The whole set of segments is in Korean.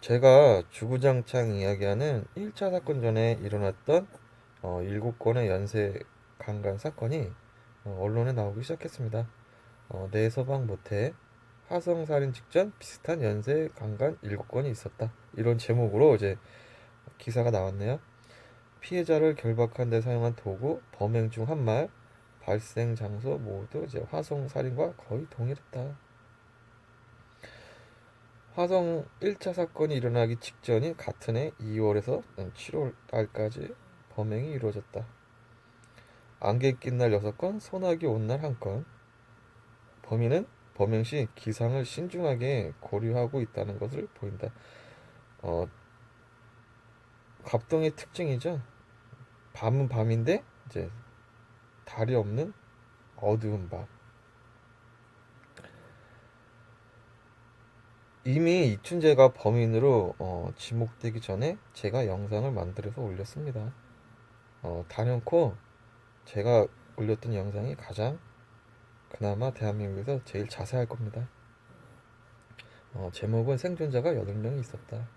제가 주구장창 이야기하는 1차 사건 전에 일어났던 7건의 연쇄 강간 사건이 언론에 나오기 시작했습니다. 내 서방 모태 화성 살인 직전 비슷한 연쇄 강간 7건이 있었다. 이런 제목으로 이제 기사가 나왔네요. 피해자를 결박한 데 사용한 도구, 범행 중 한 말, 발생 장소 모두 이제 화성 살인과 거의 동일했다. 화성 1차 사건이 일어나기 직전인 같은 해 2월에서 7월 달까지 범행이 이루어졌다. 안개 낀 날 6건, 소나기 온 날 1건. 범인은 범행 시 기상을 신중하게 고려하고 있다는 것을 보인다. 어, 갑동의 특징이죠. 밤은 밤인데 이제 달이 없는 어두운 밤. 이미 이춘재가 범인으로 지목되기 전에 제가 영상을 만들어서 올렸습니다. 단연코 제가 올렸던 영상이 가장 그나마 대한민국에서 제일 자세할 겁니다. 제목은 생존자가 8명이 있었다.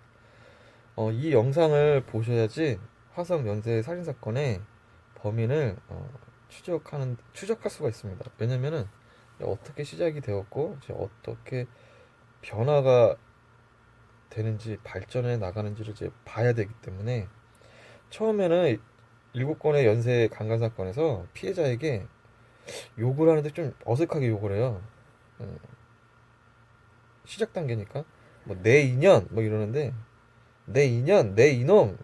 이 영상을 보셔야지 화성 연쇄 살인사건의 범인을 추적할 수가 있습니다. 왜냐면은 어떻게 시작이 되었고 이제 어떻게 변화가 되는지 발전해 나가는지를 이제 봐야 되기 때문에 처음에는 7건의 연쇄 강간 사건에서 피해자에게 욕을 하는데 좀 어색하게 욕을 해요. 음, 시작 단계니까 뭐 내 인연 뭐 이러는데 내 인연 내 이놈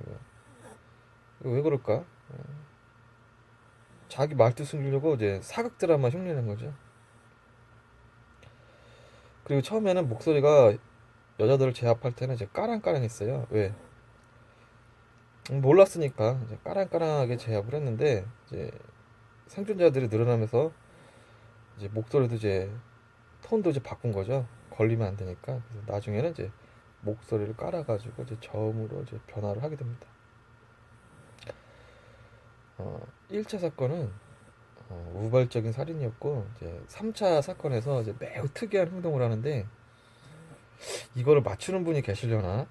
이거 왜 그럴까? 자기 말투 숨기려고 이제 사극 드라마 흉내낸 거죠. 그리고 처음에는 목소리가 여자들을 제압할 때는 이제 까랑까랑했어요. 왜? 몰랐으니까 이제 까랑까랑하게 제압을 했는데 이제 생존자들이 늘어나면서 이제 목소리도 이제 톤도 이제 바꾼 거죠. 걸리면 안 되니까. 그래서 나중에는 이제 목소리를 깔아가지고 이제 저음으로 이제 변화를 하게 됩니다. 1차 사건은 우발적인 살인이었고 이제 3차 사건에서 이제 매우 특이한 행동을 하는데 이거를 맞추는 분이 계시려나?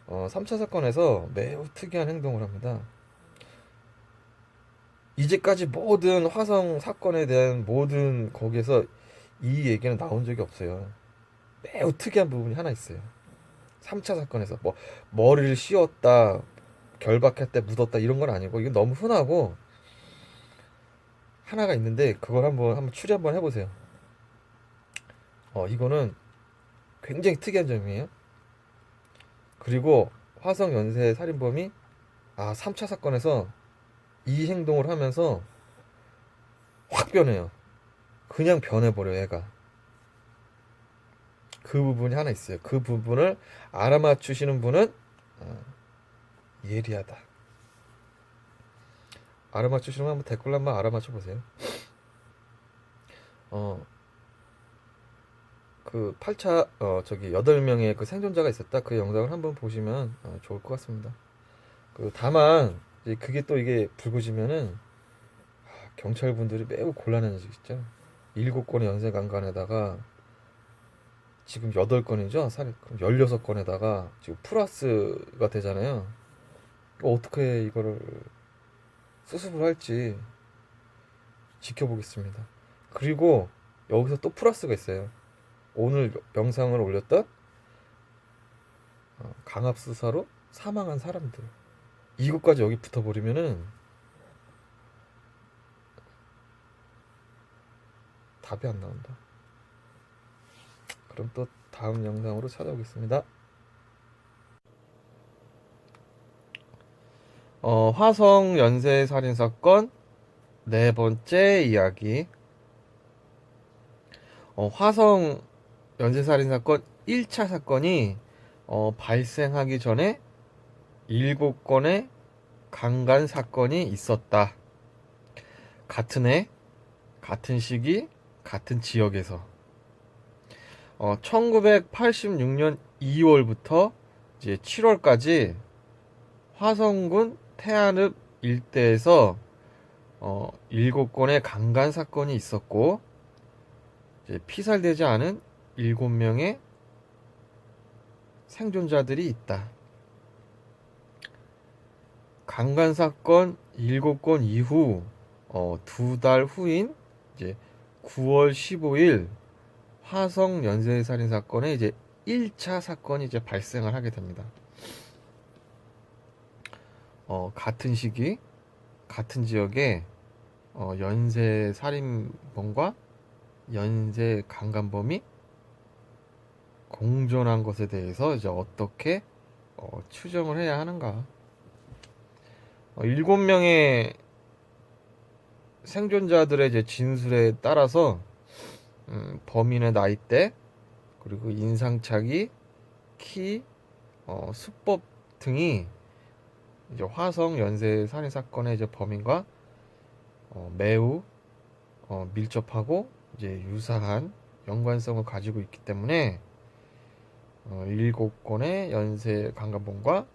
3차 사건에서 매우 특이한 행동을 합니다. 이제까지 모든 화성 사건에 대한 모든 거기에서 이 얘기는 나온 적이 없어요. 매우 특이한 부분이 하나 있어요. 3차 사건에서 뭐 머리를 씌웠다, 결박했다, 묻었다 이런 건 아니고 이건 너무 흔하고 하나가 있는데 그걸 한번 추리 한번 해보세요. 이거는 굉장히 특이한 점이에요. 그리고 화성 연쇄 살인범이 3차 사건에서 이 행동을 하면서 확 변해요. 그냥 변해버려 얘가. 그 부분이 하나 있어요. 그 부분을 알아맞추시는 분은 어, 예리하다. 알아맞추시는 분 한번 댓글로 한번 알아맞혀 보세요. 어, 그 8차 저기 8명의 그 생존자가 있었다. 그 영상을 한번 보시면 좋을 것 같습니다. 그 다만 이제 그게 또 이게 불거지면은 경찰분들이 매우 곤란해지겠죠. 7건의 연쇄 강간에다가 지금 8건이죠. 살인 그럼 16건에다가 지금 플러스가 되잖아요. 어떻게 이거를 수습을 할지 지켜보겠습니다. 그리고 여기서 또 플러스가 있어요. 오늘 영상을 올렸던 강압수사로 사망한 사람들. 이것까지 여기 붙어버리면은 답이 안 나온다. 그럼 또 다음 영상으로 찾아오겠습니다. 화성 연쇄 살인 사건 네 번째 이야기. 화성 연쇄 살인 사건 1차 사건이 발생하기 전에 7건의 강간 사건이 있었다. 같은 해, 같은 시기, 같은 지역에서. 1986년 2월부터 이제 7월까지 화성군 태안읍 일대에서 7건의 강간 사건이 있었고 이제 피살되지 않은 7명의 생존자들이 있다. 강간 사건 7건 이후 2달 후인 이제 9월 15일 화성 연쇄 살인 사건에 이제 1차 사건이 이제 발생을 하게 됩니다. 같은 시기 같은 지역에 연쇄 살인범과 연쇄 강간범이 공존한 것에 대해서 이제 어떻게 추정을 해야 하는가? 7명의 생존자들의 이제 진술에 따라서 범인의 나이대, 그리고 인상착의, 키, 수법 등이 이제 화성 연쇄 살인 사건의 이제 범인과 매우 밀접하고 이제 유사한 연관성을 가지고 있기 때문에 7건의 연쇄 강간범과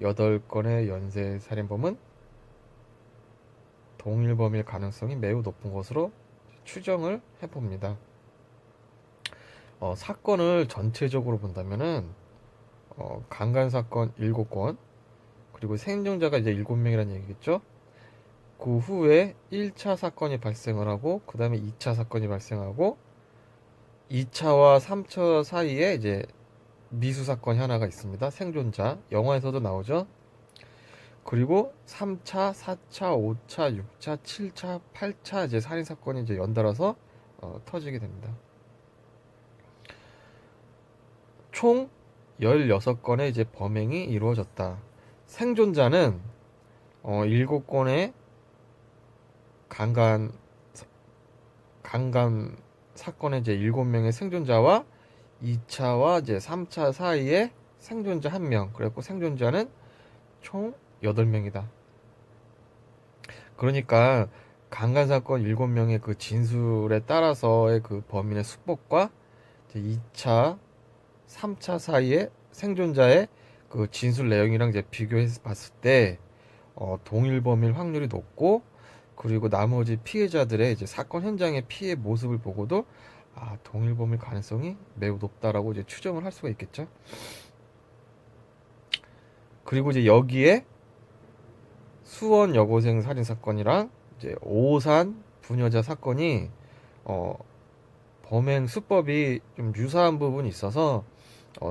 8건의 연쇄 살인범은 동일 범일 가능성이 매우 높은 것으로 추정을 해봅니다. 사건을 전체적으로 본다면은 강간 사건 7건, 그리고 생존자가 이제 7명이라는 얘기겠죠. 그 후에 1차 사건이 발생을 하고, 그 다음에 2차 사건이 발생하고, 2차와 3차 사이에 이제 미수 사건이 하나가 있습니다. 생존자. 영화에서도 나오죠. 그리고 3차, 4차, 5차, 6차, 7차, 8차 이제 살인 사건이 이제 연달아서 터지게 됩니다. 총 16건의 이제 범행이 이루어졌다. 생존자는 7건의 강간 사건의 이제 7명의 생존자와 2차와 이제 3차 사이에 생존자 1명. 그래갖고 생존자는 총 8명이다. 그러니까 강간 사건 7명의 그 진술에 따라서의 그 범인의 수법과 이제 2차, 3차 사이에 생존자의 그 진술 내용이랑 이제 비교해서 봤을 때 동일 범일 확률이 높고, 그리고 나머지 피해자들의 이제 사건 현장의 피해 모습을 보고도 동일 범일 가능성이 매우 높다라고 이제 추정을 할 수가 있겠죠. 그리고 이제 여기에 수원 여고생 살인 사건이랑 이제 오산 부녀자 사건이 범행 수법이 좀 유사한 부분이 있어서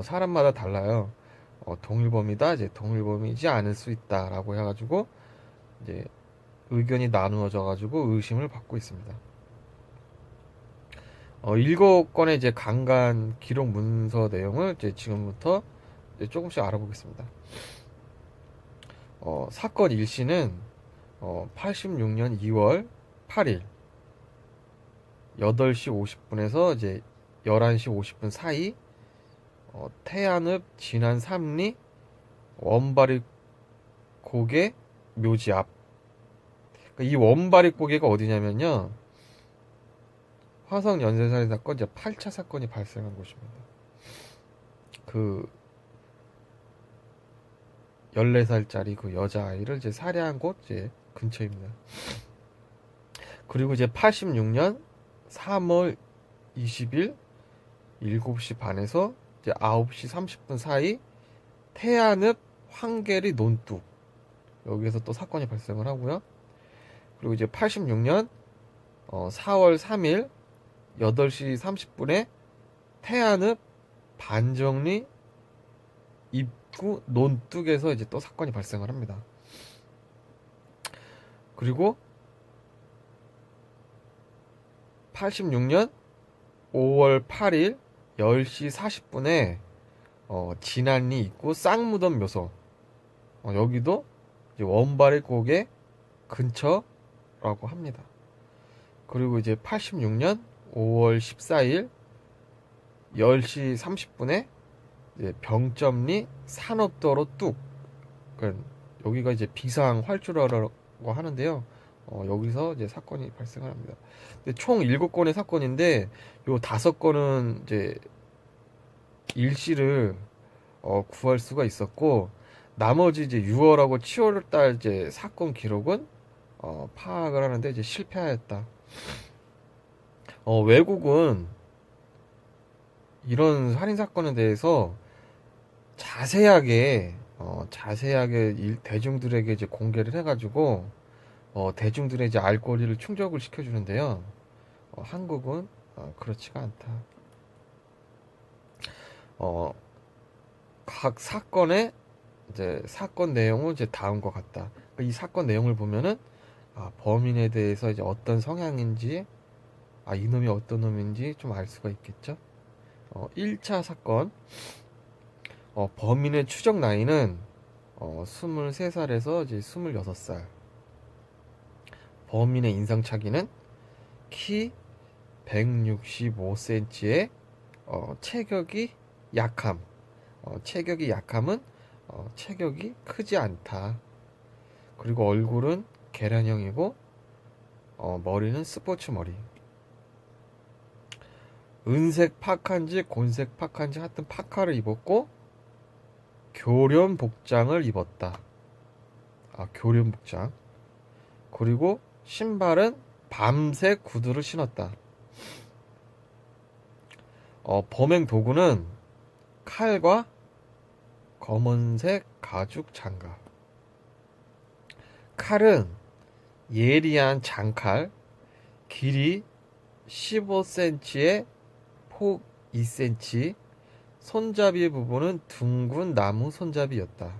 사람마다 달라요. 동일범이다, 이제 동일범이지 않을 수 있다라고 해가지고 이제 의견이 나누어져 가지고 의심을 받고 있습니다. 7건의 이제 강간 기록 문서 내용을 이제 지금부터 이제 조금씩 알아보겠습니다. 사건 일시는 86년 2월 8일 8시 50분에서 이제 11시 50분 사이 태안읍 진안 3리 원바리 고개 묘지 앞. 이 원바리 고개가 어디냐면요, 화성 연쇄살인 사건 이제 8차 사건이 발생한 곳입니다. 그 14살짜리 그 여자아이를 이제 살해한 곳 이제 근처입니다. 그리고 이제 86년 3월 20일 7시 반에서 이제 9시 30분 사이 태안읍 황계리 논뚝, 여기에서 또 사건이 발생을 하고요. 그리고 이제 86년 4월 3일 8시 30분에 태안읍 반정리 입구 논뚝에서 이제 또 사건이 발생을 합니다. 그리고 86년 5월 8일 10시 40분에 진안리 입구 쌍무덤 묘소, 여기도 이제 원발의 고개 근처라고 합니다. 그리고 이제 86년 5월 14일 10시 30분에 이제 병점리 산업도로 뚝, 그러니까 여기가 이제 비상 활주로라고 하는데요. 여기서 이제 사건이 발생을 합니다. 근데 총 7건의 사건인데 요 5건은 이제 일시를 구할 수가 있었고, 나머지 이제 6월하고 7월달 이제 사건 기록은 파악을 하는데 이제 실패하였다. 외국은 이런 살인 사건에 대해서 자세하게 대중들에게 이제 공개를 해가지고 대중들의 이제 알 권리를 충족을 시켜주는데요. 한국은 그렇지가 않다. 어, 각 사건의 이제 사건 내용은 이제 다음과 같다. 그러니까 이 사건 내용을 보면은 범인에 대해서 이제 어떤 성향인지, 이놈이 어떤 놈인지 좀 알 수가 있겠죠. 1차 사건, 범인의 추정 나이는 23살에서 이제 26살. 범인의 인상착의는 키 165cm에 체격이 약함. 체격이 약함은 체격이 크지 않다. 그리고 얼굴은 계란형이고 머리는 스포츠 머리. 은색 파카인지 곤색 파카인지 하여튼 파카를 입었고 교련 복장을 입었다. 교련 복장. 그리고 신발은 밤색 구두를 신었다. 범행 도구는 칼과 검은색 가죽 장갑. 칼은 예리한 장칼, 길이 15cm에 폭 2cm, 손잡이 부분은 둥근 나무 손잡이였다.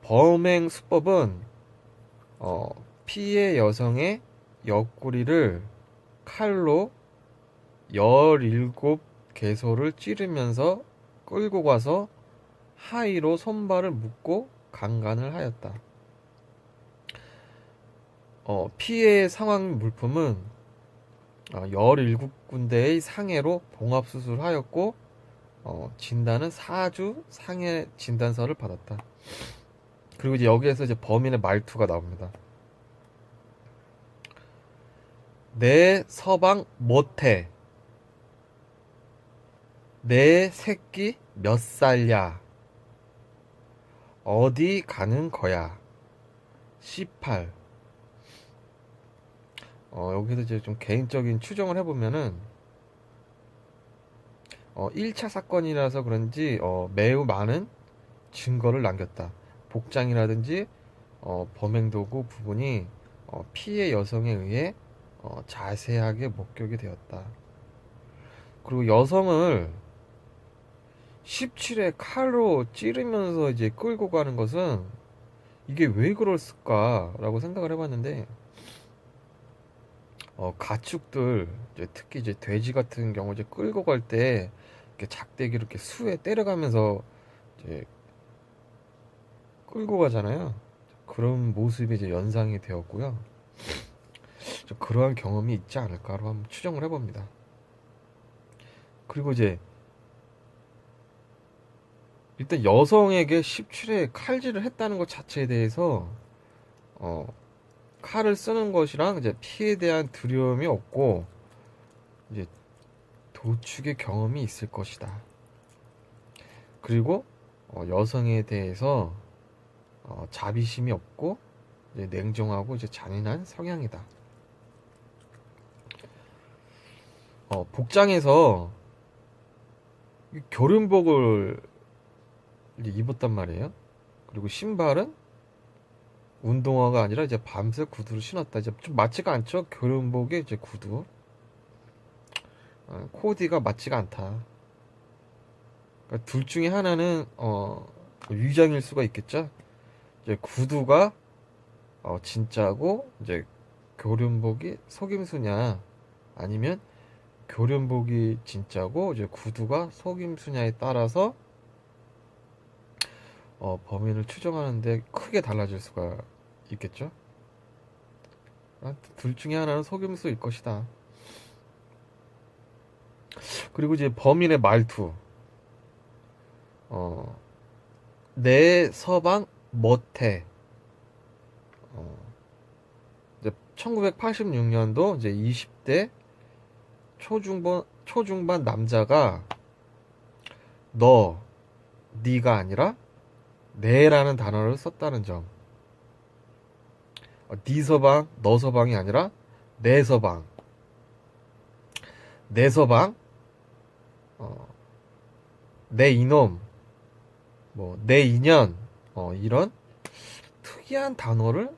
범행 수법은 피해 여성의 옆구리를 칼로 17개소를 찌르면서 끌고 가서 하의로 손발을 묶고 강간을 하였다. 피해의 상황 물품은 17군데의 상해로 봉합수술하였고 진단은 4주 상해 진단서를 받았다. 그리고 이제 여기에서 이제 범인의 말투가 나옵니다. 내 서방 못해. 내 새끼 몇 살야? 어디 가는 거야? 18. 여기서 이제 좀 개인적인 추정을 해보면은 1차 사건이라서 그런지 매우 많은 증거를 남겼다. 복장이라든지 범행 도구 부분이 피해 여성에 의해 자세하게 목격이 되었다. 그리고 여성을 17회 칼로 찌르면서 이제 끌고 가는 것은 이게 왜 그랬을까라고 생각을 해봤는데 가축들 특히 이제 돼지 같은 경우 이제 끌고 갈 때 이렇게 작대기로 이렇게 수에 때려가면서 이제 끌고 가잖아요. 그런 모습이 이제 연상이 되었고요. 그러한 경험이 있지 않을까로 한번 추정을 해봅니다. 그리고 이제 일단 여성에게 17회 칼질을 했다는 것 자체에 대해서 칼을 쓰는 것이랑 이제 피해에 대한 두려움이 없고 이제 도축의 경험이 있을 것이다. 그리고 여성에 대해서 자비심이 없고 이제 냉정하고 이제 잔인한 성향이다. 복장에서 교련복을 이제 입었단 말이에요. 그리고 신발은 운동화가 아니라 이제 밤색 구두를 신었다. 이제 좀 맞지가 않죠? 교련복에 이제 구두. 코디가 맞지가 않다. 그러니까 둘 중에 하나는 위장일 수가 있겠죠. 이제 구두가 진짜고 이제 교련복이 속임수냐, 아니면 교련복이 진짜고 이제 구두가 속임수냐에 따라서 범인을 추정하는데 크게 달라질 수가 있겠죠. 둘 중에 하나는 속임수일 것이다. 그리고 이제 범인의 말투. 내 서방 못해. 이제 1986년도 이제 20대 초중반 남자가 네가 아니라 내라는 단어를 썼다는 점. 네 서방, 너 서방이 아니라 내 서방. 내 서방. 내 이놈, 뭐, 내 인연, 이런 특이한 단어를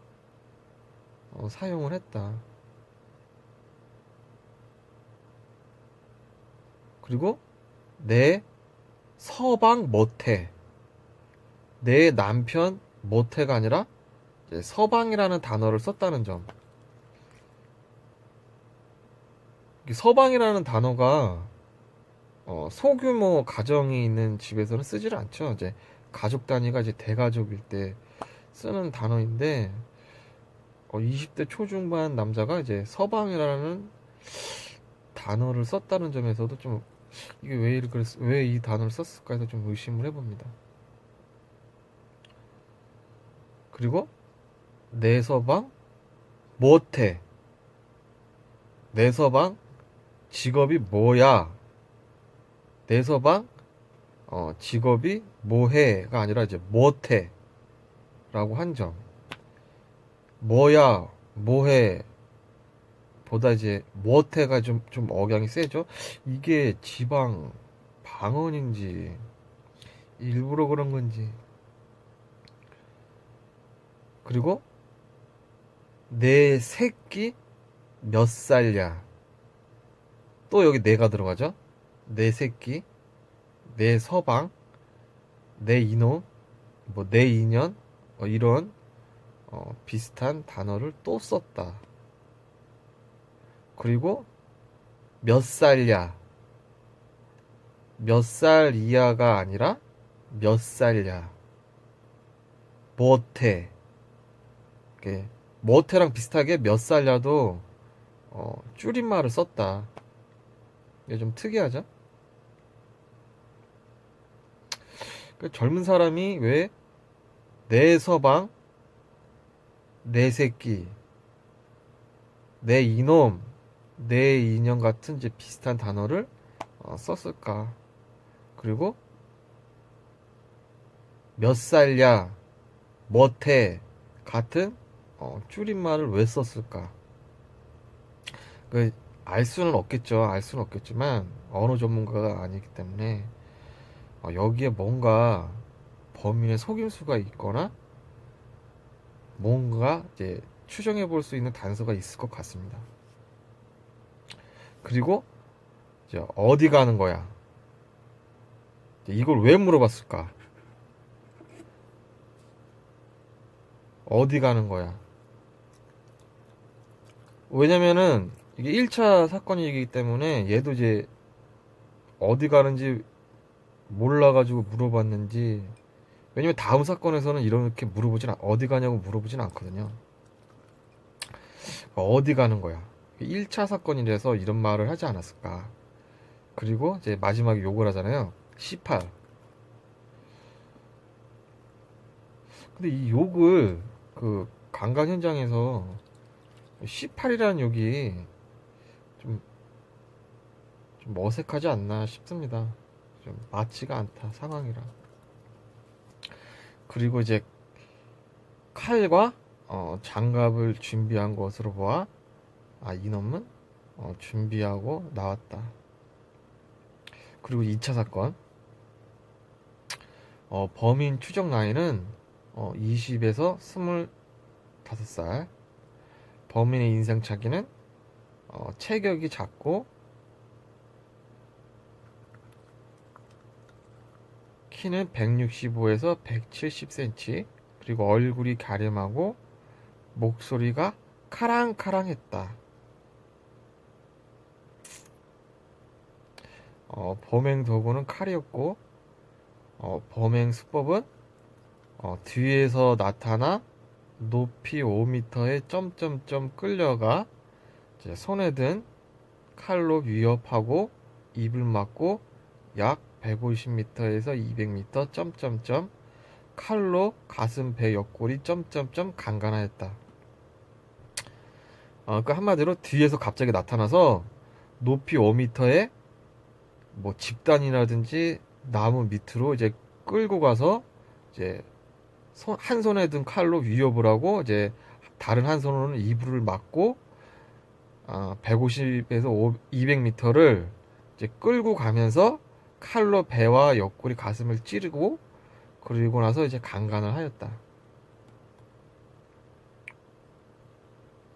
사용을 했다. 그리고 내 서방 못해. 내 남편 못해가 아니라 이제 서방이라는 단어를 썼다는 점. 이 서방이라는 단어가 소규모 가정이 있는 집에서는 쓰지를 않죠. 이제 가족 단위가 이제 대가족일 때 쓰는 단어인데 20대 초중반 남자가 이제 서방이라는 단어를 썼다는 점에서도 좀 이게 왜 이 단어를 썼을까 해서 좀 의심을 해봅니다. 그리고 내 서방 못해. 내 서방 직업이 뭐야? 내 서방 직업이 뭐해가 아니라 이제 못해 라고 한 점. 뭐야 뭐해 보다 이제 못해가 좀 억양이 세죠. 이게 지방 방언인지 일부러 그런 건지. 그리고 내 새끼 몇 살냐. 또 여기 내가 들어가죠. 내 새끼, 내 서방, 내 이놈, 뭐 내 인연, 이런 비슷한 단어를 또 썼다. 그리고 몇 살냐. 몇 살 이하가 아니라 몇 살냐. 못해. 못해랑 비슷하게 몇 살냐도 줄임말을 썼다. 이게 좀 특이하죠? 젊은 사람이 왜 내 서방, 내 새끼, 내 이놈, 내 인연 같은 이제 비슷한 단어를 썼을까? 그리고 몇 살냐, 못해 같은 줄임말을 왜 썼을까? 알 수는 없겠죠. 알 수는 없겠지만 언어 전문가가 아니기 때문에 여기에 뭔가 범인의 속임수가 있거나 뭔가 이제 추정해 볼 수 있는 단서가 있을 것 같습니다. 그리고 이제 어디 가는 거야? 이걸 왜 물어봤을까? 어디 가는 거야? 왜냐면은 이게 1차 사건이기 때문에 얘도 이제 어디 가는지 몰라가지고 물어봤는지. 왜냐면 다음 사건에서는 이렇게 어디 가냐고 물어보진 않거든요. 어디 가는 거야? 1차 사건이라서 이런 말을 하지 않았을까? 그리고 이제 마지막에 욕을 하잖아요. 18. 근데 이 욕을 그 강간 현장에서 18이라는 욕이 좀 어색하지 않나 싶습니다. 좀 맞지가 않다, 상황이라. 그리고 이제 칼과 장갑을 준비한 것으로 보아 이놈은 준비하고 나왔다. 그리고 2차 사건, 범인 추적 나이는 20에서 25살. 범인의 인상착의는 체격이 작고 키는 165에서 170cm, 그리고 얼굴이 갸름하고 목소리가 카랑카랑했다. 범행 도구는 칼이었고 범행 수법은 뒤에서 나타나 높이 5m의 점점점 끌려가 이제 손에 든 칼로 위협하고 입을 막고 약 150m에서 200m 점점점 칼로 가슴 배 옆구리 점점점 강간하였다. 그 한마디로 뒤에서 갑자기 나타나서 높이 5m의 뭐 집단이라든지 나무 밑으로 이제 끌고 가서 이제 한 손에 든 칼로 위협을 하고 이제 다른 한 손으로는 이불을 막고 150에서 200m를 이제 끌고 가면서 칼로 배와 옆구리 가슴을 찌르고 그리고 나서 이제 강간을 하였다.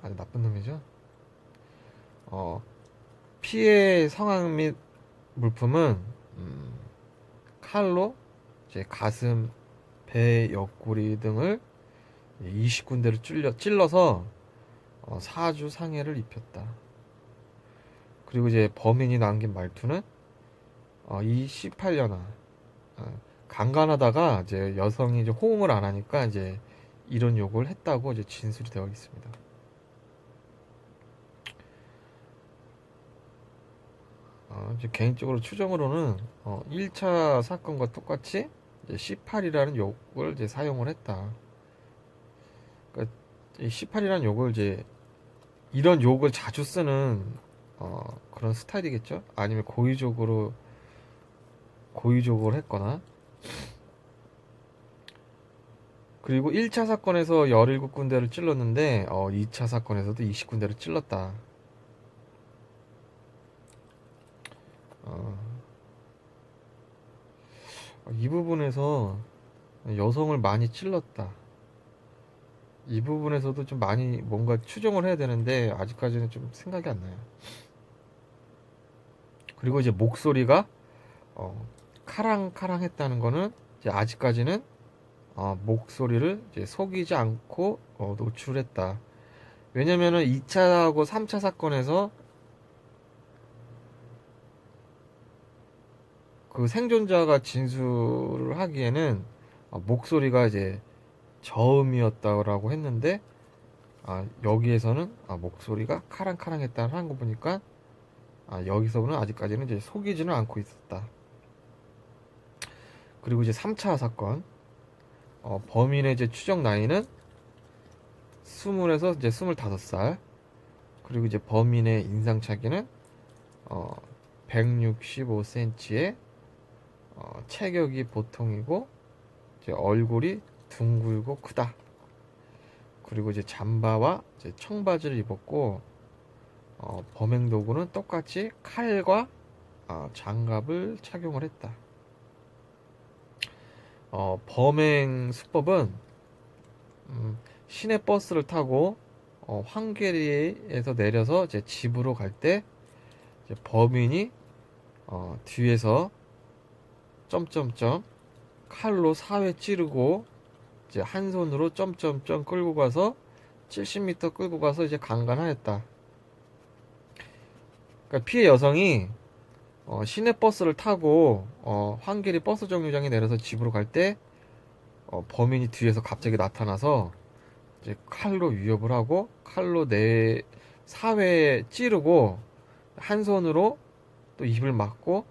아주 나쁜 놈이죠. 피해 상황 및 물품은 칼로 이제 가슴, 배, 옆구리 등을 20군데를 찔러서 사주 상해를 입혔다. 그리고 이제 범인이 남긴 말투는 이 18년아 강간하다가 이제 여성이 이제 호응을 안 하니까 이제 이런 욕을 했다고 이제 진술이 되어 있습니다. 이제 개인적으로 추정으로는 1차 사건과 똑같이 이제 C8이라는 욕을 이제 사용을 했다. 그러니까 이 C8이라는 욕을 이제 이런 욕을 자주 쓰는 그런 스타일이겠죠? 아니면 고의적으로 했거나. 그리고 1차 사건에서 17군데를 찔렀는데 2차 사건에서도 20군데를 찔렀다. 이 부분에서 여성을 많이 찔렀다. 이 부분에서도 좀 많이 뭔가 추정을 해야 되는데 아직까지는 좀 생각이 안 나요. 그리고 이제 목소리가 카랑카랑 했다는 거는 이제 아직까지는 목소리를 이제 속이지 않고 노출했다. 왜냐면은 2차하고 3차 사건에서 그 생존자가 진술을 하기에는 목소리가 이제 저음이었다고 했는데 여기에서는 목소리가 카랑카랑했다는 거 보니까 여기서는 아직까지는 이제 속이지는 않고 있었다. 그리고 이제 3차 사건 범인의 이제 추정 나이는 20에서 이제 25살. 그리고 이제 범인의 인상착의는 165cm에 체격이 보통이고 이제 얼굴이 둥글고 크다. 그리고 이제 잠바와 이제 청바지를 입었고 범행 도구는 똑같이 칼과 장갑을 착용을 했다. 범행 수법은 시내 버스를 타고 황계리에서 내려서 이제 집으로 갈 때 범인이 뒤에서 점점점 칼로 사회 찌르고 이제 한 손으로 점점점 끌고 가서 70m 끌고 가서 이제 강간하였다. 그러니까 피해 여성이 시내버스를 타고 황계리 버스 정류장에 내려서 집으로 갈 때 범인이 뒤에서 갑자기 나타나서 이제 칼로 위협을 하고 칼로 내 사회에 찌르고 한 손으로 또 입을 막고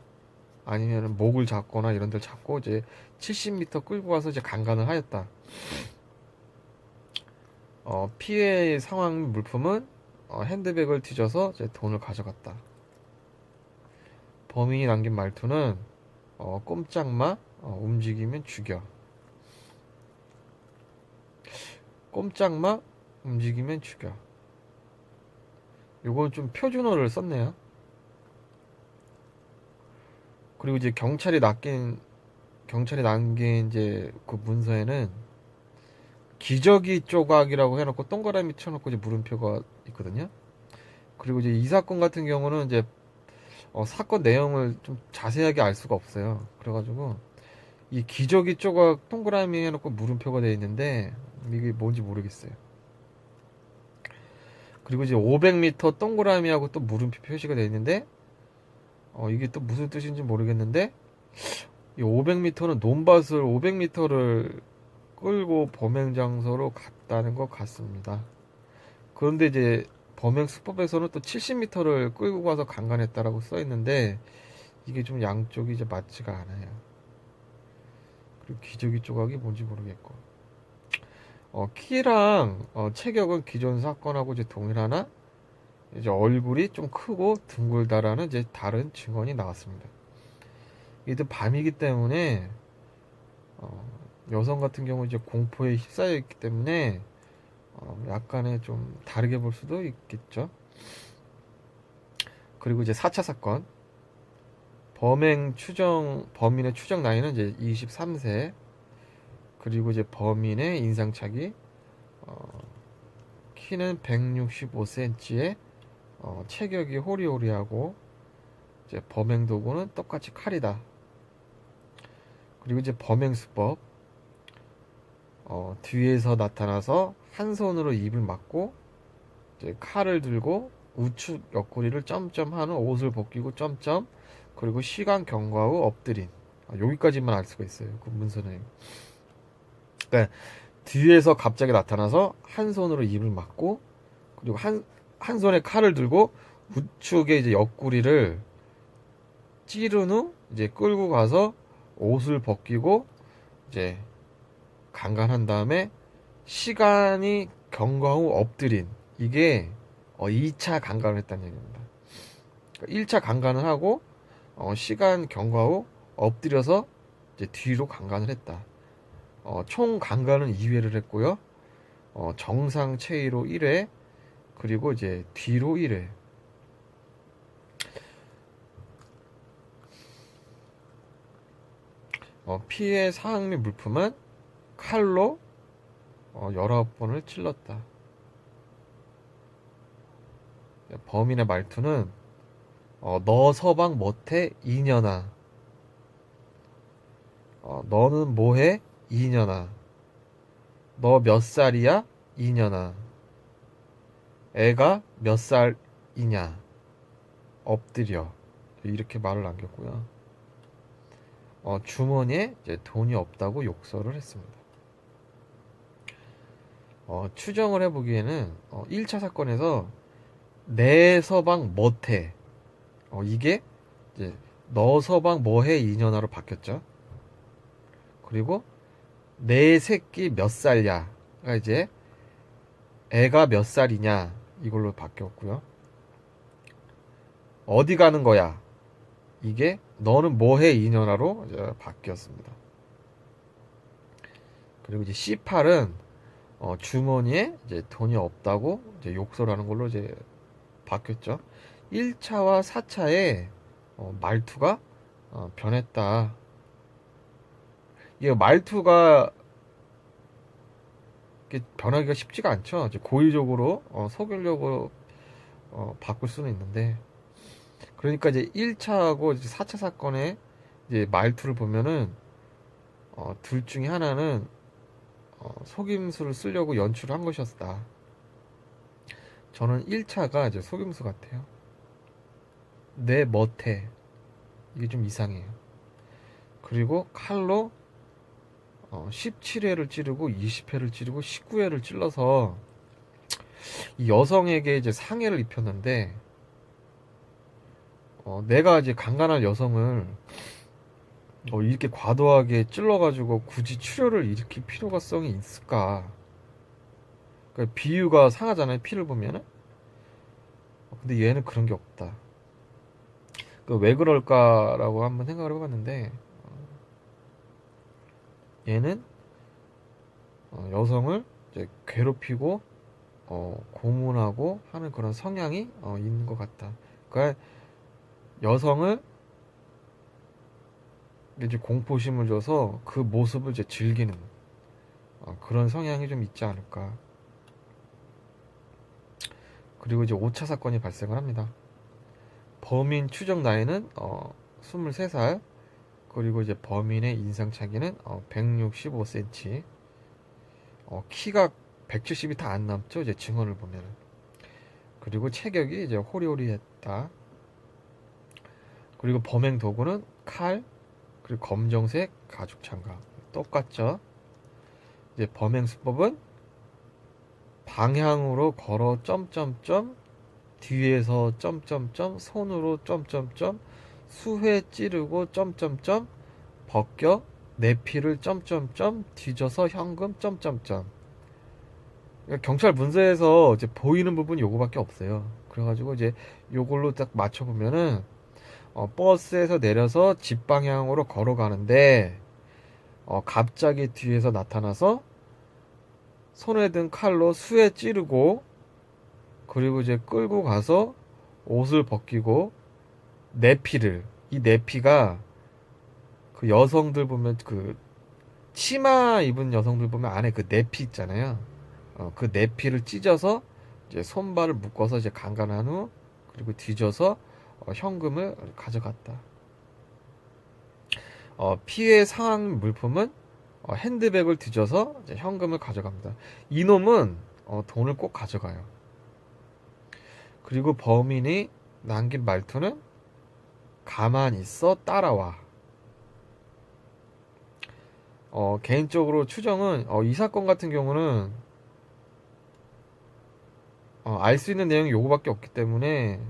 아니면 목을 잡거나 이런 데를 잡고 이제 70m 끌고 가서 이제 강간을 하였다. 피해의 상황 물품은 핸드백을 뒤져서 이제 돈을 가져갔다. 범인이 남긴 말투는 꼼짝마, 움직이면 죽여. 꼼짝마, 움직이면 죽여. 요건 좀 표준어를 썼네요. 그리고 이제 경찰이 남긴 이제 그 문서에는 기저귀 조각이라고 해놓고 동그라미 쳐놓고 이제 물음표가 있거든요. 그리고 이제 이 사건 같은 경우는 이제 사건 내용을 좀 자세하게 알 수가 없어요. 그래가지고 이 기저귀 조각 동그라미 해놓고 물음표가 되어 있는데 이게 뭔지 모르겠어요. 그리고 이제 500m 동그라미하고 또 물음표 표시가 되어 있는데 이게 또 무슨 뜻인지 모르겠는데 이 500m는 논밭을 500m를 끌고 범행 장소로 갔다는 것 같습니다. 그런데 이제 범행 수법에서는 또 70m를 끌고 가서 강간했다라고 써 있는데 이게 좀 양쪽이 이제 맞지가 않아요. 그리고 기저귀 조각이 뭔지 모르겠고 키랑 체격은 기존 사건하고 이제 동일하나 이제 얼굴이 좀 크고 둥글다라는 이제 다른 증언이 나왔습니다. 이게 밤이기 때문에 여성 같은 경우 이제 공포에 휩싸여 있기 때문에 약간의 좀 다르게 볼 수도 있겠죠. 그리고 이제 4차 사건 범인의 추정 나이는 이제 23세. 그리고 이제 범인의 인상착의, 키는 165cm에 체격이 호리호리하고, 이제 범행 도구는 똑같이 칼이다. 그리고 이제 범행 수법, 뒤에서 나타나서 한 손으로 입을 막고, 이제 칼을 들고 우측 옆구리를 점점하는, 옷을 벗기고 점점, 그리고 시간 경과 후 엎드린. 여기까지만 알 수가 있어요, 그 문서는. 그러니까 뒤에서 갑자기 나타나서 한 손으로 입을 막고, 그리고 한 손에 칼을 들고 우측에 이제 옆구리를 찌른 후 이제 끌고 가서 옷을 벗기고 이제 강간한 다음에 시간이 경과 후 엎드린. 이게 2차 강간을 했다는 얘기입니다. 그러니까 1차 강간을 하고 시간 경과 후 엎드려서 이제 뒤로 강간을 했다. 총 강간은 2회를 했고요. 정상 체위로 1회, 그리고 이제 뒤로 1회. 피해 사항 및 물품은 칼로 19번을 찔렀다. 범인의 말투는 너 서방 못해 이년아. 너는 뭐해 이년아. 너 몇 살이야 이년아. 애가 몇 살이냐. 엎드려. 이렇게 말을 남겼고요. 주머니에 이제 돈이 없다고 욕설을 했습니다. 추정을 해보기에는 1차 사건에서 내 서방 못해, 이게 이제 너 서방 뭐해 이년아로 바뀌었죠. 그리고 내 새끼 몇 살야가 이제 애가 몇 살이냐 이걸로 바뀌었고요. 어디 가는 거야, 이게 너는 뭐해 이년아로 이제 바뀌었습니다. 그리고 이제 C8은 주머니에 이제 돈이 없다고 이제 욕설하는 걸로 이제 바뀌었죠. 1차와 4차에 말투가 변했다. 이게 말투가 변하기가 쉽지가 않죠. 이제 고의적으로 속이려고 바꿀 수는 있는데, 그러니까 이제 1차하고 이제 4차 사건의 이제 말투를 보면은 둘 중에 하나는 속임수를 쓰려고 연출을 한 것이었다. 저는 1차가 이제 속임수 같아요. 내 멋해, 이게 좀 이상해요. 그리고 칼로 17회를 찌르고 20회를 찌르고 19회를 찔러서 이 여성에게 이제 상해를 입혔는데, 내가 이제 강간할 여성을 이렇게 과도하게 찔러가지고 굳이 출혈을 일으킬 필요성이 있을까? 그러니까 비유가 상하잖아요, 피를 보면은. 근데 얘는 그런 게 없다. 왜 그럴까라고 한번 생각을 해봤는데, 얘는 여성을 이제 괴롭히고 고문하고 하는 그런 성향이 있는 것 같다. 그러니까 여성을 이제 공포심을 줘서 그 모습을 이제 즐기는 그런 성향이 좀 있지 않을까. 그리고 이제 5차 사건이 발생을 합니다. 범인 추정 나이는 23살. 그리고 이제 범인의 인상착의는 165cm. 키가 170이 다 안 남죠, 이제 증언을 보면은. 그리고 체격이 이제 호리호리했다. 그리고 범행 도구는 칼, 그리고 검정색 가죽 장갑. 똑같죠. 이제 범행 수법은 방향으로 걸어 점점점, 뒤에서 점점점, 손으로 점점점, 수회 찌르고 점점점, 벗겨 내피를 점점점, 뒤져서 현금 점점점. 그러니까 경찰 문서에서 이제 보이는 부분이 요거밖에 없어요. 그래가지고 이제 요걸로 딱 맞춰보면은 버스에서 내려서 집 방향으로 걸어가는데 갑자기 뒤에서 나타나서 손에 든 칼로 수에 찌르고, 그리고 이제 끌고 가서 옷을 벗기고 내피를, 이 내피가 그 여성들 보면 그 치마 입은 여성들 보면 안에 그 내피 있잖아요. 그 내피를 찢어서 이제 손발을 묶어서 이제 강간한 후 그리고 뒤져서 현금을 가져갔다. 피해 상황 물품은 핸드백을 뒤져서 이제 현금을 가져갑니다. 이놈은 돈을 꼭 가져가요. 그리고 범인이 남긴 말투는 가만히 있어 따라와. 개인적으로 추정은 이 사건 같은 경우는 알 수 있는 내용이 요거밖에 없기 때문에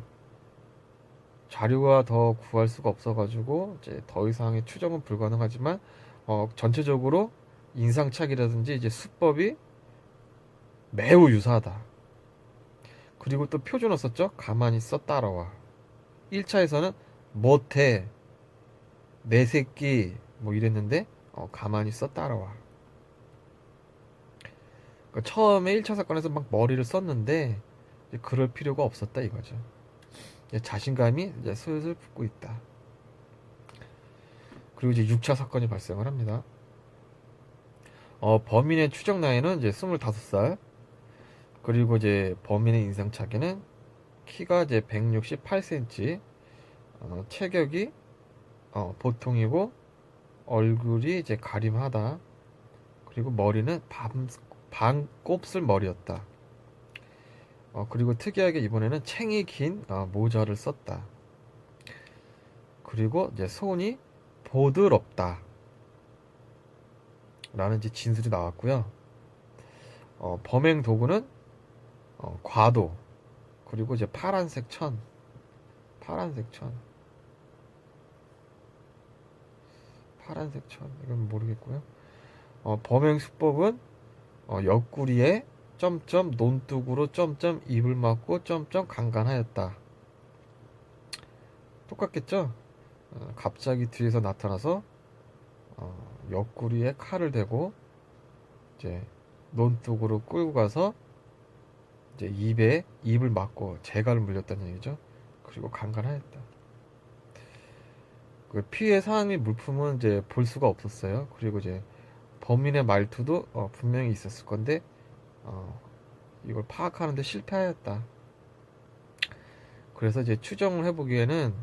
자료가 더 구할 수가 없어가지고 이제 더 이상의 추정은 불가능하지만 전체적으로 인상착의라든지 이제 수법이 매우 유사하다. 그리고 또 표준어 썼죠? 가만히 있어 따라와. 1차에서는 못해 내 새끼 뭐 이랬는데 가만히 있어 따라와. 그러니까 처음에 1차 사건에서 막 머리를 썼는데 이제 그럴 필요가 없었다 이거죠. 이제 자신감이 이제 슬슬 붙고 있다. 그리고 이제 6차 사건이 발생을 합니다. 범인의 추정 나이는 이제 25살. 그리고 이제 범인의 인상착의는 키가 이제 168cm, 체격이 보통이고 얼굴이 이제 가림하다. 그리고 머리는 반곱슬 머리였다. 그리고 특이하게 이번에는 챙이 긴 모자를 썼다. 그리고 이제 손이 보드럽다. 라는 이제 진술이 나왔고요. 범행 도구는 과도. 그리고 이제 파란색 천. 이건 모르겠고요. 범행 수법은 옆구리에 점점 논둑으로 점점 입을 막고 점점 강간하였다. 똑같겠죠? 갑자기 뒤에서 나타나서 옆구리에 칼을 대고 이제 논둑으로 끌고 가서 이제 입을 막고 재갈을 물렸다는 얘기죠. 그리고 강간하였다. 그 피해 상황 및 물품은 이제 볼 수가 없었어요. 그리고 이제 범인의 말투도 분명히 있었을 건데 이걸 파악하는데 실패하였다. 그래서 이제 추정을 해보기에는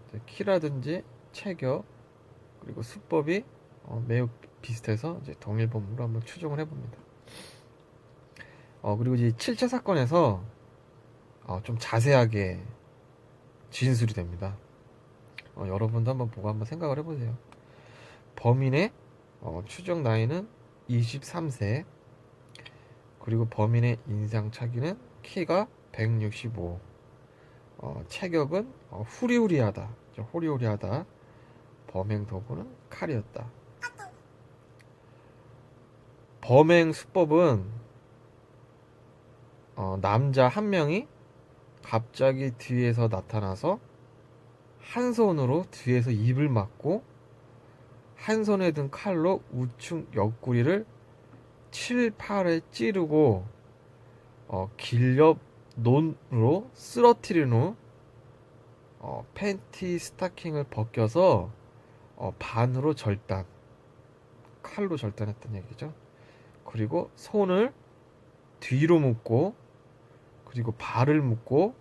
이제 키라든지 체격 그리고 수법이 매우 비슷해서 이제 동일범으로 한번 추정을 해봅니다. 그리고 이제 7차 사건에서 좀 자세하게 진술이 됩니다. 여러분도 한번 보고 한번 생각을 해보세요. 범인의 추정 나이는 23세. 그리고 범인의 인상착의는 키가 165. 체격은 후리후리하다. 범행 도구는 칼이었다. 범행 수법은 남자 한 명이 갑자기 뒤에서 나타나서 한 손으로 뒤에서 입을 막고 한 손에 든 칼로 우측 옆구리를 7, 8에 찌르고 길옆 논으로 쓰러뜨린 후 팬티 스타킹을 벗겨서 반으로 절단, 칼로 절단했던 얘기죠. 그리고 손을 뒤로 묶고 그리고 발을 묶고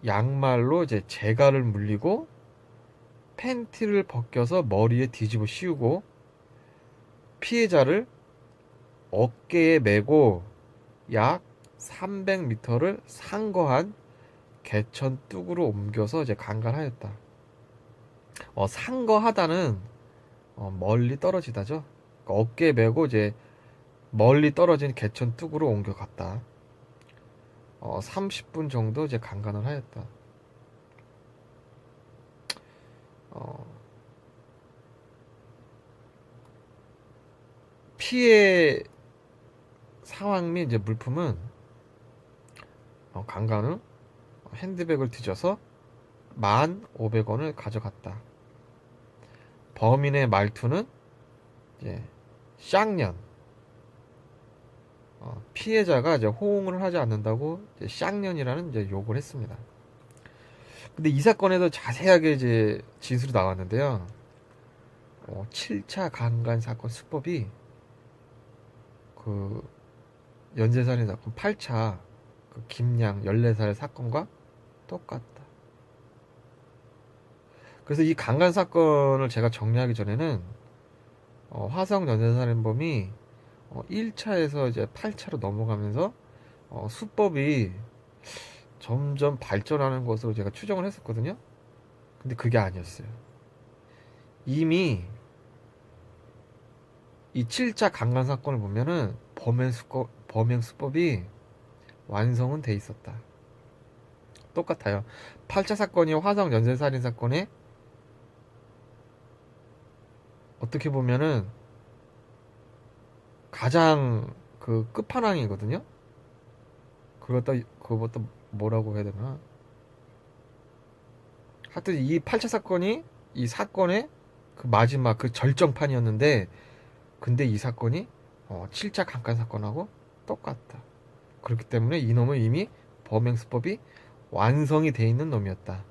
양말로 이제 재갈을 물리고 팬티를 벗겨서 머리에 뒤집어 씌우고 피해자를 어깨에 메고 약 300m를 상거한 개천 뚝으로 옮겨서 이제 강간하였다. 상거하다는 멀리 떨어지다죠. 그러니까 어깨에 메고 이제 멀리 떨어진 개천 뚝으로 옮겨갔다. 30분 정도 이제 강간을 하였다. 피해 상황 및 이제 물품은 강간 후 핸드백을 뒤져서 1,500원을 가져갔다. 범인의 말투는 이제 쌍년. 피해자가 이제 호응을 하지 않는다고 이제 쌍년이라는 이제 욕을 했습니다. 근데 이 사건에도 자세하게 이제 진술이 나왔는데요. 7차 강간 사건 수법이 그 연쇄살인 사건 8차 그 김양 14살 사건과 똑같다. 그래서 이 강간 사건을 제가 정리하기 전에는 화성 연쇄살인범이 1차에서 이제 8차로 넘어가면서 수법이 점점 발전하는 것으로 제가 추정을 했었거든요. 근데 그게 아니었어요. 이미 이 7차 강간 사건을 보면은 범행 수법이 완성은 돼 있었다. 똑같아요. 8차 사건이 화성 연쇄살인 사건에 어떻게 보면은 가장 그 끝판왕이거든요. 그것도 뭐라고 해야 되나? 하여튼 이 8차 사건이 이 사건의 그 마지막 그 절정판이었는데, 근데 이 사건이 7차 강간 사건하고 똑같다. 그렇기 때문에 이놈은 이미 범행 수법이 완성이 돼 있는 놈이었다.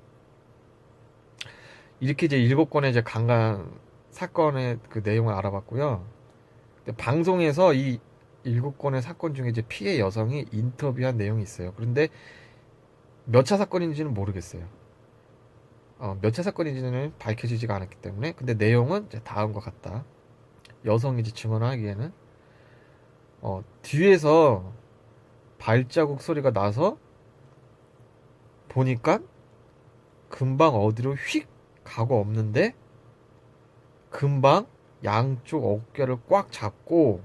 이렇게 이제 7건의 이제 강간 사건의 그 내용을 알아봤고요. 방송에서 이 7건의 사건 중에 이제 피해 여성이 인터뷰한 내용이 있어요. 그런데 몇 차 사건인지는 모르겠어요. 몇 차 사건인지는 밝혀지지가 않았기 때문에. 근데 내용은 이제 다음과 같다. 여성이 이제 증언하기에는 뒤에서 발자국 소리가 나서 보니까 금방 어디로 휙 가고 없는데, 금방 양쪽 어깨를 꽉 잡고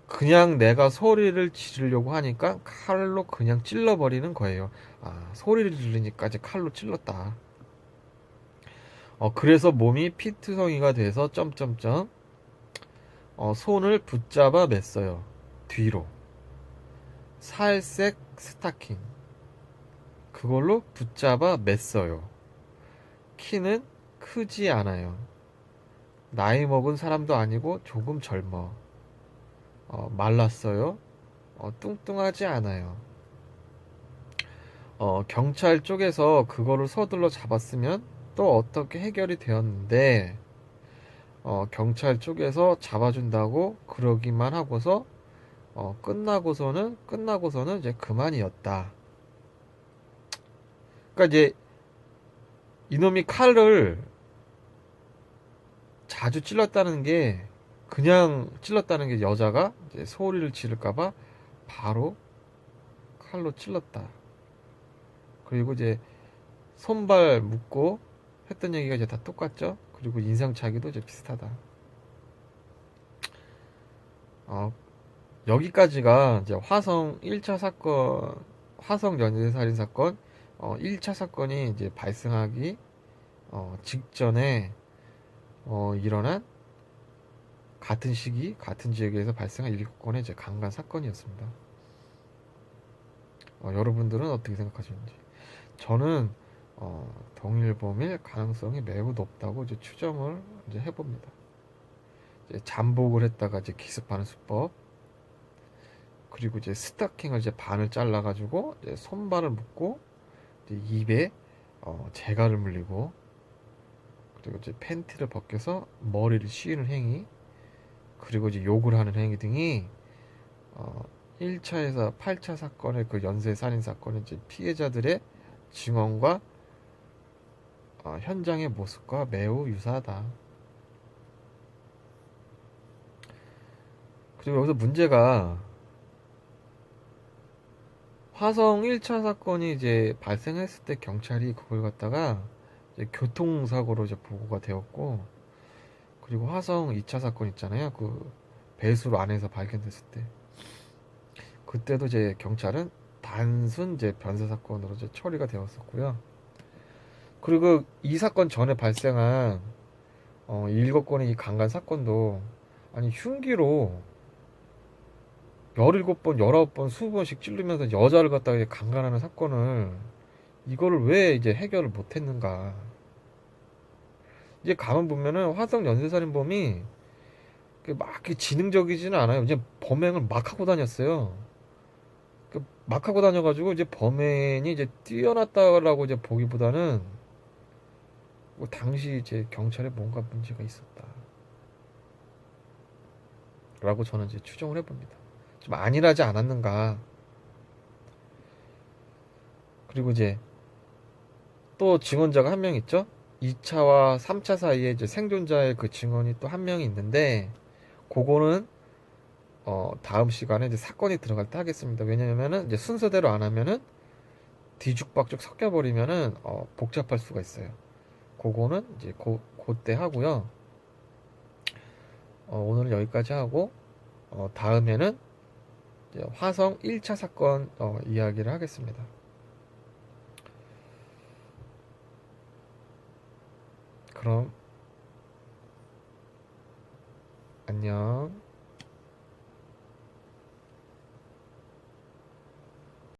그냥 내가 소리를 지르려고 하니까 칼로 그냥 찔러버리는 거예요. 소리를 지르니까 이제 칼로 찔렀다. 그래서 몸이 피투성이가 돼서 점점점 손을 붙잡아 맸어요. 뒤로. 살색 스타킹. 그걸로 붙잡아 맸어요. 키는 크지 않아요. 나이 먹은 사람도 아니고 조금 젊어. 말랐어요. 뚱뚱하지 않아요. 경찰 쪽에서 그거를 서둘러 잡았으면 또 어떻게 해결이 되었는데, 경찰 쪽에서 잡아준다고 그러기만 하고서 끝나고서는 이제 그만이었다. 그러니까 이제 이놈이 칼을 자주 찔렀다는 게, 그냥 찔렀다는 게 여자가 이제 소리를 지를까봐 바로 칼로 찔렀다. 그리고 이제 손발 묶고 했던 얘기가 이제 다 똑같죠. 그리고 인상착의도 이제 비슷하다. 여기까지가 이제 화성 1차 사건, 화성 연쇄살인 사건 1차 사건이 이제 발생하기 직전에 일어난 같은 시기, 같은 지역에서 발생한 7건의 이제 강간 사건이었습니다. 여러분들은 어떻게 생각하시는지. 저는 동일범일 가능성이 매우 높다고 이제 추정을 이제 해봅니다. 이제 잠복을 했다가 이제 기습하는 수법, 그리고 이제 스타킹을 이제 반을 잘라가지고 이제 손발을 묶고 이제 입에 재갈을 물리고, 그리고 이제 팬티를 벗겨서 머리를 씌우는 행위, 그리고 이제 욕을 하는 행위 등이 1차에서 8차 사건의 그 연쇄 살인 사건의 이제 피해자들의 증언과 현장의 모습과 매우 유사하다. 그리고 여기서 문제가, 화성 1차 사건이 이제 발생했을 때 경찰이 그걸 갖다가 이제 교통사고로 이제 보고가 되었고, 그리고 화성 2차 사건 있잖아요. 그 배수 안에서 발견됐을 때, 그때도 이제 경찰은 단순 이제 변사 사건으로 이제 처리가 되었었고요. 그리고 이 사건 전에 발생한 7건의 이 강간 사건도, 아니 흉기로 17번, 19번, 20번씩 찌르면서 여자를 갖다가 강간하는 사건을, 이거를 왜 이제 해결을 못했는가. 이제 가만 보면은 화성 연쇄살인범이 막 지능적이지는 않아요. 이제 범행을 막 하고 다녔어요. 막 하고 다녀가지고 이제 범행이 이제 뛰어났다라고 이제 보기보다는 뭐 당시 이제 경찰에 뭔가 문제가 있었다라고 저는 이제 추정을 해봅니다. 좀 안일하지 않았는가. 그리고 이제 또 증언자가 한 명 있죠. 2차와 3차 사이에 이제 생존자의 그 증언이 또 한 명이 있는데 그거는 다음 시간에 이제 사건이 들어갈 때 하겠습니다. 왜냐면은 이제 순서대로 안 하면은 뒤죽박죽 섞여버리면은 복잡할 수가 있어요. 그거는 이제 그때 하고요. 오늘은 여기까지 하고 다음에는 이제 화성 1차 사건 이야기를 하겠습니다. 그럼 안녕.